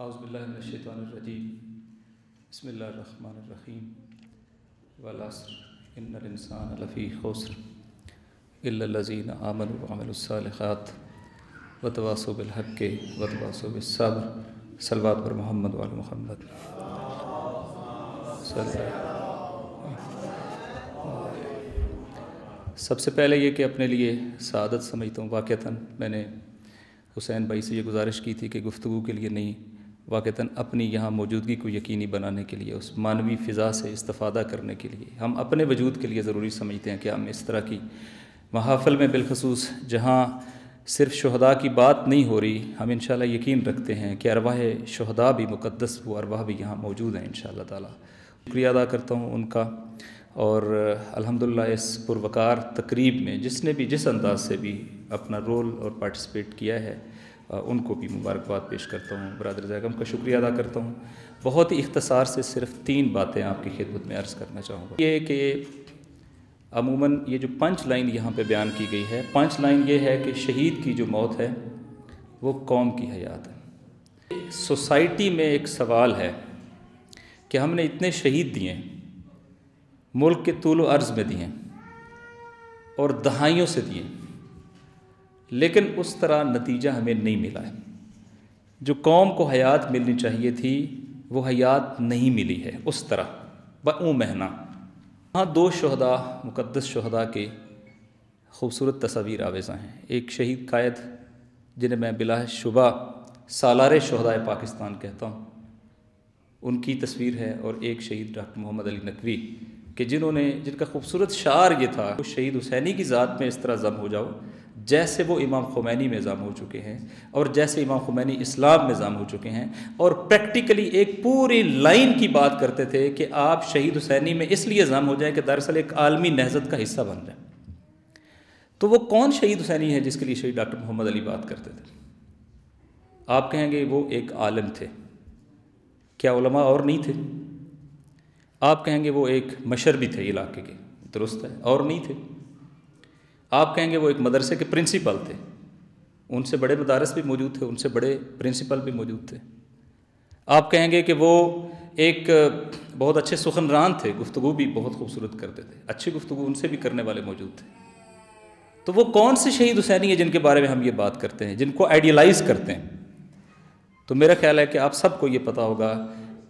اعوذ باللہ من الشیطان الرجیم بسم اللہ الرحمن الرحیم والعصر ان الانسان لفی خسر الا الذین آمنوا وعملوا الصالحات وتواصوا بالحق وتواصوا بالصبر صلوات پر محمد وعلی محمد سب سے پہلے یہ کہ اپنے لیے سعادت سمجھتا ہوں واقعتاً میں نے حسین بھائی سے یہ گزارش کی تھی کہ گفتگو کے لیے نہیں، واقعتاً اپنی یہاں موجودگی کو یقینی بنانے کے لیے، اس معنوی فضا سے استفادہ کرنے کے لیے، ہم اپنے وجود کے لیے ضروری سمجھتے ہیں کہ ہم اس طرح کی محافل میں بالخصوص جہاں صرف شہداء کی بات نہیں ہو رہی، ہم انشاءاللہ یقین رکھتے ہیں کہ ارواح شہداء بھی مقدس، وہ ارواح بھی یہاں موجود ہیں انشاءاللہ تعالی۔ شکریہ ادا کرتا ہوں ان کا، اور الحمدللہ اس پروقار تقریب میں جس نے بھی جس انداز سے بھی اپنا رول اور پارٹیسپیٹ کیا ہے ان کو بھی مبارکباد پیش کرتا ہوں، برادر زیغم کا شکریہ ادا کرتا ہوں۔ بہت ہی اختصار سے صرف 3 باتیں آپ کی خدمت میں عرض کرنا چاہوں گا۔ یہ کہ عموماً یہ جو پنچ لائن یہاں پہ بیان کی گئی ہے، پنچ لائن یہ ہے کہ شہید کی جو موت ہے وہ قوم کی حیات ہے۔ سوسائٹی میں ایک سوال ہے کہ ہم نے اتنے شہید دیے، ملک کے طول و عرض میں دیے اور دہائیوں سے دیے، لیکن اس طرح نتیجہ ہمیں نہیں ملا ہے۔ جو قوم کو حیات ملنی چاہیے تھی وہ حیات نہیں ملی ہے اس طرح بَعُوں مہنہ۔ وہاں 2 شہداء، مقدس شہداء کے خوبصورت تصاویر آویزاں ہیں۔ ایک شہید قائد جنہیں میں بلا شبہ سالار شہداء پاکستان کہتا ہوں، ان کی تصویر ہے، اور ایک شہید ڈاکٹر محمد علی نقوی کہ جن کا خوبصورت شعار یہ تھا کہ شہید حسینی کی ذات میں اس طرح ضم ہو جاؤ جیسے وہ امام خمینی میں ضم ہو چکے ہیں، اور جیسے امام خمینی اسلام میں ضم ہو چکے ہیں، اور پریکٹیکلی ایک پوری لائن کی بات کرتے تھے کہ آپ شہید حسینی میں اس لیے ضم ہو جائیں کہ دراصل ایک عالمی نہضت کا حصہ بن جائیں۔ تو وہ کون شہید حسینی ہے جس کے لیے شہید ڈاکٹر محمد علی بات کرتے تھے؟ آپ کہیں گے وہ ایک عالم تھے، کیا علماء اور نہیں تھے؟ آپ کہیں گے وہ ایک مشربی تھے علاقے کے، درست ہے، اور نہیں تھے؟ آپ کہیں گے وہ ایک مدرسے کے پرنسپل تھے، ان سے بڑے مدارس بھی موجود تھے، ان سے بڑے پرنسپل بھی موجود تھے۔ آپ کہیں گے کہ وہ ایک بہت اچھے سخنران تھے، گفتگو بھی بہت خوبصورت کرتے تھے، اچھی گفتگو ان سے بھی کرنے والے موجود تھے۔ تو وہ کون سے شہید حسینی ہیں جن کے بارے میں ہم یہ بات کرتے ہیں، جن کو آئیڈیلائز کرتے ہیں؟ تو میرا خیال ہے کہ آپ سب کو یہ پتہ ہوگا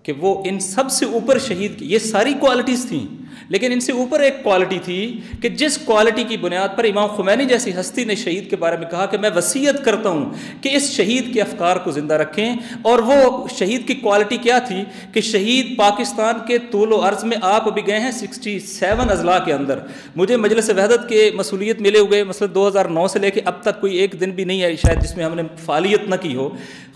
کہ وہ ان سب سے اوپر شہید کی یہ ساری کوالٹیز تھیں، لیکن ان سے اوپر ایک کوالٹی تھی کہ جس کوالٹی کی بنیاد پر امام خمینی جیسی ہستی نے شہید کے بارے میں کہا کہ میں وصیت کرتا ہوں کہ اس شہید کے افکار کو زندہ رکھیں، اور وہ شہید کی کوالٹی کیا تھی کہ شہید پاکستان کے طول و عرض میں آپ ابھی گئے ہیں 67 اضلاع کے اندر۔ مجھے مجلس وحدت کے مسئولیت ملے ہوئے مثلا 2009 سے لے کے اب تک کوئی ایک دن بھی نہیں ہے شاید جس میں ہم نے فعالیت نہ کی ہو۔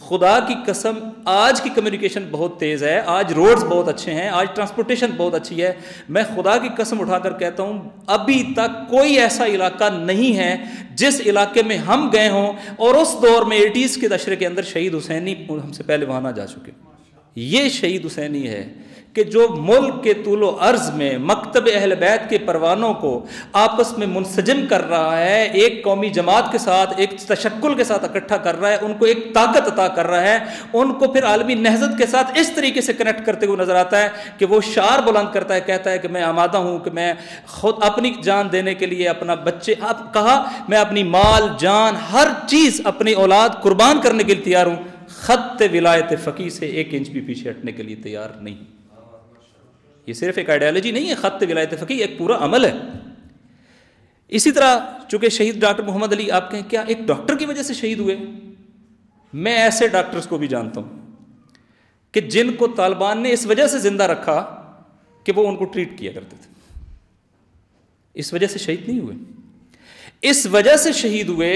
خدا کی قسم آج کی کمیونیکیشن بہت تیز ہے، آج روڈز بہت اچھے ہیں، آج ٹرانسپورٹیشن بہت اچھی ہے۔ میں خدا کی قسم اٹھا کر کہتا ہوں ابھی تک کوئی ایسا علاقہ نہیں ہے جس علاقے میں ہم گئے ہوں اور اس دور میں 80s کے دشرے کے اندر شہید حسینی ہم سے پہلے وہاں نہ جا چکے۔ یہ شہید حسینی ہے کہ جو ملک کے طول و عرض میں مکتب اہل بیت کے پروانوں کو آپس میں منسجم کر رہا ہے، ایک قومی جماعت کے ساتھ، ایک تشکل کے ساتھ اکٹھا کر رہا ہے، ان کو ایک طاقت عطا کر رہا ہے، ان کو پھر عالمی نہضت کے ساتھ اس طریقے سے کنیکٹ کرتے ہوئے نظر آتا ہے کہ وہ شعار بلند کرتا ہے، کہتا ہے کہ میں آمادہ ہوں کہ میں خود اپنی جان دینے کے لیے اپنا بچے کہا میں اپنی مال جان ہر چیز اپنی اولاد قربان کرنے کے لیے تیار ہوں، خط ولایت فقیہ سے 1 انچ بھی پیچھے ہٹنے کے لیے تیار نہیں۔ یہ صرف ایک آئیڈیالوجی نہیں ہے، خط ولایت فقیہ ایک پورا عمل ہے۔ اسی طرح چونکہ شہید ڈاکٹر محمد علی آپ کہیں کیا ایک ڈاکٹر کی وجہ سے شہید ہوئے؟ میں ایسے ڈاکٹرز کو بھی جانتا ہوں کہ جن کو طالبان نے اس وجہ سے زندہ رکھا کہ وہ ان کو ٹریٹ کیا کرتے تھے، اس وجہ سے شہید نہیں ہوئے، اس وجہ سے شہید ہوئے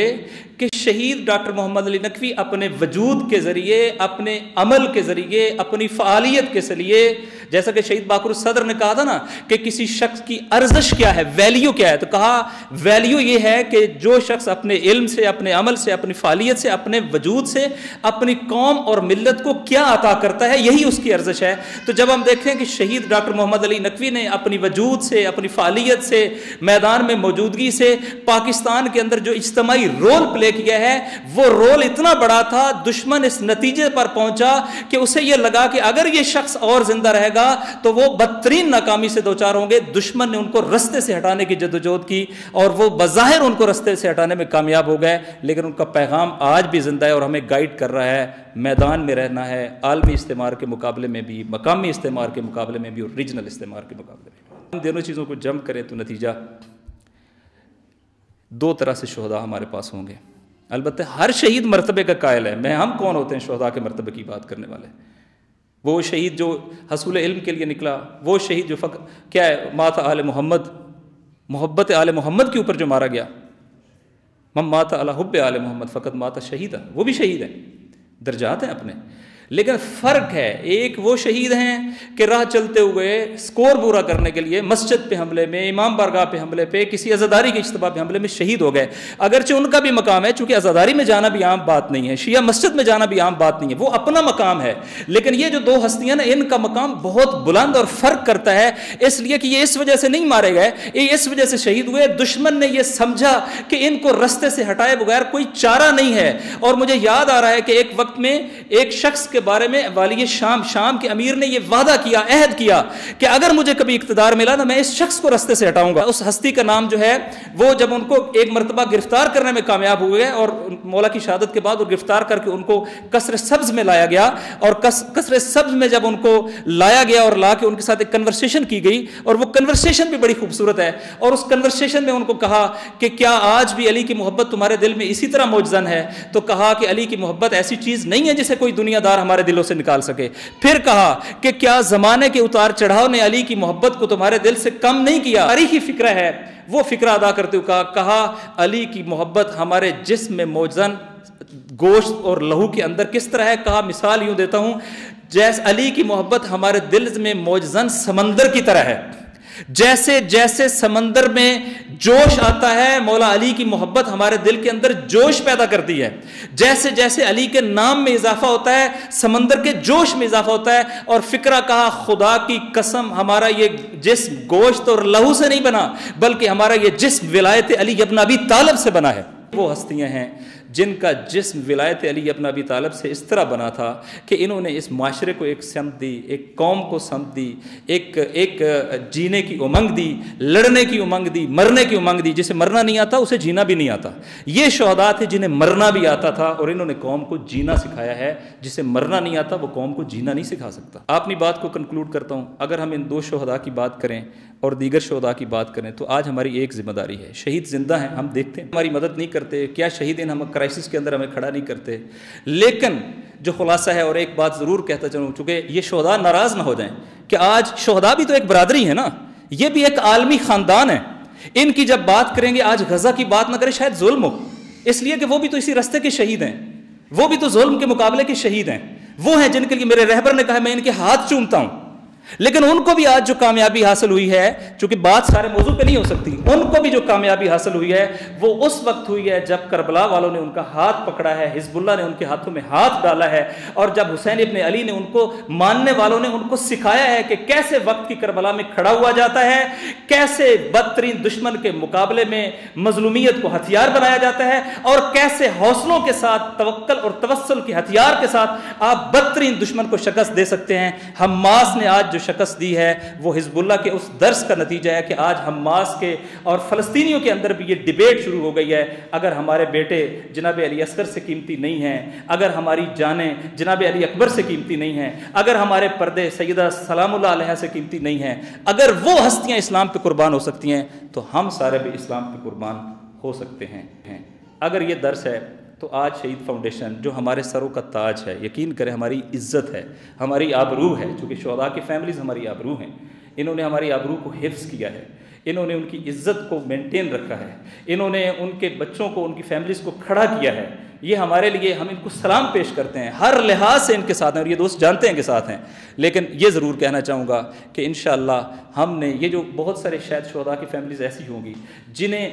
کہ شہید ڈاکٹر محمد علی نقوی اپنے وجود کے ذریعے، اپنے عمل کے ذریعے، اپنی فعالیت کے ذریعے جیسا کہ شہید باقر الصدر نے کہا تھا نا کہ کسی شخص کی ارزش کیا ہے، ویلیو کیا ہے، تو کہا ویلیو یہ ہے کہ جو شخص اپنے علم سے، اپنے عمل سے، اپنی فعالیت سے، اپنے وجود سے اپنی قوم اور ملت کو کیا عطا کرتا ہے، یہی اس کی ارزش ہے۔ تو جب ہم دیکھیں کہ شہید ڈاکٹر محمد علی نقوی نے اپنی وجود سے، اپنی فعالیت سے، میدان میں موجودگی سے پاکستان کے اندر جو اجتماعی رول پلے کیا ہے، وہ رول اتنا بڑا تھا، دشمن اس نتیجے پر پہنچا کہ اسے یہ لگا کہ اگر یہ شخص اور زندہ رہے گا تو وہ بدترین ناکامی سے دوچار ہوں گے۔ دشمن نے ان کو رستے سے ہٹانے کی جدوجہد کی اور وہ بظاہر ان کو رستے سے ہٹانے میں کامیاب ہو گئے، لیکن ان کا پیغام آج بھی زندہ ہے اور ہمیں گائیڈ کر رہا ہے۔ میدان میں رہنا ہے، عالمی استعمار کے مقابلے میں بھی، مقامی استعمار کے مقابلے میں بھی اور ریجنل استعمار کے مقابلے میں بھی۔ ہم دونوں چیزوں کو جمع کریں تو نتیجہ دو طرح سے شہداء ہمارے پاس ہوں گے۔ البتہ ہر شہید مرتبے کا قائل ہے، ہم کون ہوتے ہیں شہداء کے مرتبے کی بات کرنے والے؟ وہ شہید جو حصول علم کے لیے نکلا، وہ شہید جو کیا ہے، مات آل محمد، محبت آل محمد کے اوپر جو مارا گیا، من مات علی حب آل محمد فقط مات شہیدا، وہ بھی شہید ہیں، درجات ہیں اپنے، لیکن فرق ہے، ایک وہ شہید ہیں کہ راہ چلتے ہوئے سکور پورا کرنے کے لیے مسجد پہ حملے میں، امام بارگاہ پہ حملے پہ، کسی عزاداری کے اجتماع پہ حملے میں شہید ہو گئے۔ اگرچہ ان کا بھی مقام ہے، چونکہ عزاداری میں جانا بھی عام بات نہیں ہے، شیعہ مسجد میں جانا بھی عام بات نہیں ہے، وہ اپنا مقام ہے، لیکن یہ جو دو ہستیاں نا، ان کا مقام بہت بلند اور فرق کرتا ہے، اس لیے کہ یہ اس وجہ سے نہیں مارے گئے، یہ اس وجہ سے شہید ہوئے، دشمن نے یہ سمجھا کہ ان کو رستے سے ہٹائے بغیر کوئی چارہ نہیں ہے۔ اور مجھے یاد آ رہا ہے کہ ایک وقت میں ایک شخص کے بارے میں والی شام کے امیر نے یہ وعدہ کیا، عہد کیا کہ اگر مجھے کبھی اقتدار ملا نا، میں اس شخص کو رستے سے ہٹاؤں گا۔ اس ہستی کا نام جو ہے وہ جب ان کو ایک مرتبہ گرفتار کرنے میں کامیاب ہوئے اور مولا کی شہادت کے بعد وہ گرفتار کر کے ان کو قصر سبز میں لایا گیا، اور قصر سبز میں جب ان کو لایا گیا اور لا کے ان کے ساتھ ایک کنورسیشن کی گئی، اور وہ کنورسیشن بھی بڑی خوبصورت ہے، اور اس کنورسیشن میں ان کو کہا کہ کیا آج بھی علی کی محبت تمہارے دل میں اسی طرح موجزن ہے؟ تو کہا کہ علی کی محبت ایسی چیز نہیں ہے جسے کوئی دنیا دار ہمارے دلوں سے نکال سکے۔ پھر کہا کہ کیا زمانے کے اتار چڑھاؤ نے علی کی محبت کو تمہارے دل سے کم نہیں کیا؟ تاریخی فکرہ ہے، وہ فکرہ ادا کرتے ہوئے کہا علی کی محبت ہمارے جسم میں موجزن گوشت اور لہو کے اندر کس طرح ہے؟ کہا مثال یوں دیتا ہوں، جیسے علی کی محبت ہمارے دل میں موجزن سمندر کی طرح ہے، جیسے جیسے سمندر میں جوش آتا ہے، مولا علی کی محبت ہمارے دل کے اندر جوش پیدا کرتی ہے، جیسے جیسے علی کے نام میں اضافہ ہوتا ہے سمندر کے جوش میں اضافہ ہوتا ہے۔ اور فکرہ کہا خدا کی قسم ہمارا یہ جسم گوشت اور لہو سے نہیں بنا، بلکہ ہمارا یہ جسم ولایت علی ابن ابی طالب سے بنا ہے۔ وہ ہستیاں ہیں جن کا جسم ولایت علی ابن ابی طالب سے اس طرح بنا تھا کہ انہوں نے اس معاشرے کو ایک سمت دی، ایک قوم کو سمت دی، ایک جینے کی امنگ دی، لڑنے کی امنگ دی، مرنے کی امنگ دی۔ جسے مرنا نہیں آتا اسے جینا بھی نہیں آتا۔ یہ شہداء تھے جنہیں مرنا بھی آتا تھا، اور انہوں نے قوم کو جینا سکھایا ہے۔ جسے مرنا نہیں آتا وہ قوم کو جینا نہیں سکھا سکتا۔ اپنی بات کو کنکلوڈ کرتا ہوں، اگر ہم ان دو شہداء کی بات کریں اور دیگر شہداء کی بات کریں تو آج ہماری ایک ذمہ داری ہے۔ شہید زندہ ہیں، ہم دیکھتے ہیں، ہماری مدد نہیں کرتے، کیا شہید ہم کرائسس کے اندر ہمیں کھڑا نہیں کرتے، لیکن جو خلاصہ ہے، اور ایک بات ضرور کہتا چلوں، چونکہ یہ شہداء ناراض نہ ہو جائیں کہ آج شہداء بھی تو ایک برادری ہے نا، یہ بھی ایک عالمی خاندان ہے، ان کی جب بات کریں گے آج غزہ کی بات نہ کریں شاید ظلم ہو، اس لیے کہ وہ بھی تو اسی رستے کے شہید ہیں، وہ بھی تو ظلم کے مقابلے کے شہید ہیں، وہ ہیں جن کے لیے میرے رہبر نے کہا میں ان کے ہاتھ چومتا ہوں۔ لیکن ان کو بھی آج جو کامیابی حاصل ہوئی ہے، چونکہ بات سارے موضوع پہ نہیں ہو سکتی، ان کو بھی جو کامیابی حاصل ہوئی ہے وہ اس وقت ہوئی ہے جب کربلا والوں نے ان کا ہاتھ پکڑا ہے، حزب اللہ نے ان کے ہاتھوں میں ہاتھ ڈالا ہے، اور جب حسین ابن علی نے ان کو ماننے والوں نے ان کو سکھایا ہے کہ کیسے وقت کی کربلا میں کھڑا ہوا جاتا ہے، کیسے بدترین دشمن کے مقابلے میں مظلومیت کو ہتھیار بنایا جاتا ہے، اور کیسے حوصلوں کے ساتھ توکل اور توسل کے ہتھیار کے ساتھ آپ بدترین دشمن کو شکست دے سکتے ہیں۔ حماس نے آج جو شکست دی ہے وہ حزب اللہ کے اس درس کا نتیجہ ہے کہ آج حماس کے اور فلسطینیوں کے اندر بھی یہ ڈیبیٹ شروع ہو گئی ہے، اگر ہمارے بیٹے جناب علی اصغر سے قیمتی نہیں ہیں، اگر ہماری جانیں جناب علی اکبر سے قیمتی نہیں ہیں، اگر ہمارے پردے سیدہ سلام اللہ علیہ سے قیمتی نہیں ہیں، اگر وہ ہستیاں اسلام پہ قربان ہو سکتی ہیں تو ہم سارے بھی اسلام پہ قربان ہو سکتے ہیں۔ اگر یہ درس ہے تو آج شہید فاؤنڈیشن جو ہمارے سروں کا تاج ہے، یقین کریں ہماری عزت ہے، ہماری آبرو ہے، چونکہ شہداء کی فیملیز ہماری آبرو ہیں، انہوں نے ہماری آبرو کو حفظ کیا ہے، انہوں نے ان کی عزت کو مینٹین رکھا ہے، انہوں نے ان کے بچوں کو، ان کی فیملیز کو کھڑا کیا ہے، یہ ہمارے لیے، ہم ان کو سلام پیش کرتے ہیں، ہر لحاظ سے ان کے ساتھ ہیں، اور یہ دوست جانتے ہیں کہ ساتھ ہیں۔ لیکن یہ ضرور کہنا چاہوں گا کہ انشاءاللہ ہم نے یہ جو بہت سارے شاید شہداء کی فیملیز ایسی ہوں گی جنہیں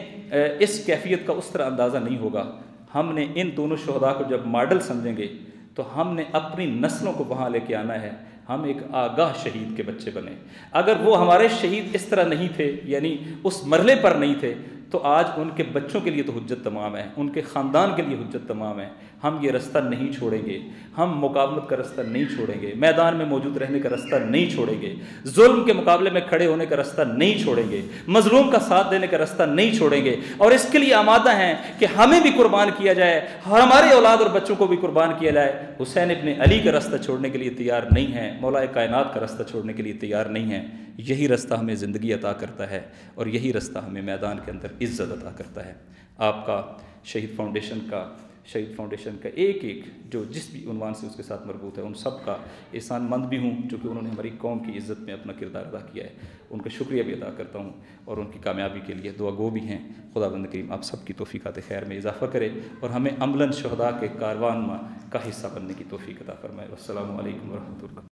اس کیفیت کا اس طرح اندازہ نہیں ہوگا، ہم نے ان دونوں شہداء کو جب ماڈل سمجھیں گے تو ہم نے اپنی نسلوں کو وہاں لے کے آنا ہے، ہم ایک آگاہ شہید کے بچے بنے۔ اگر وہ ہمارے شہید اس طرح نہیں تھے، یعنی اس مرحلے پر نہیں تھے، تو آج ان کے بچوں کے لیے تو حجت تمام ہے، ان کے خاندان کے لیے حجت تمام ہے۔ ہم یہ رستہ نہیں چھوڑیں گے، ہم مقاومت کا رستہ نہیں چھوڑیں گے، میدان میں موجود رہنے کا رستہ نہیں چھوڑیں گے، ظلم کے مقابلے میں کھڑے ہونے کا رستہ نہیں چھوڑیں گے، مظلوم کا ساتھ دینے کا رستہ نہیں چھوڑیں گے، اور اس کے لیے آمادہ ہیں کہ ہمیں بھی قربان کیا جائے، ہمارے اولاد اور بچوں کو بھی قربان کیا جائے۔ حسین ابن علی کا رستہ چھوڑنے کے لیے تیار نہیں ہیں، مولا کائنات کا رستہ چھوڑنے کے لیے تیار نہیں ہیں۔ یہی رستہ ہمیں زندگی عطا کرتا ہے، اور یہی رستہ ہمیں میدان کے اندر عزت عطا کرتا ہے۔ آپ کا شہید فاؤنڈیشن کا ایک جو جس بھی عنوان سے اس کے ساتھ مربوط ہے، ان سب کا احسان مند بھی ہوں، چونکہ انہوں نے ہماری قوم کی عزت میں اپنا کردار ادا کیا ہے، ان کا شکریہ بھی ادا کرتا ہوں، اور ان کی کامیابی کے لیے دعا گو بھی ہیں۔ خداوند کریم آپ سب کی توفیقات خیر میں اضافہ کرے، اور ہمیں عملاً شہداء کے کاروان کا حصہ بننے کی توفیق عطا فرمائے۔ والسلام علیکم ورحمۃ اللہ۔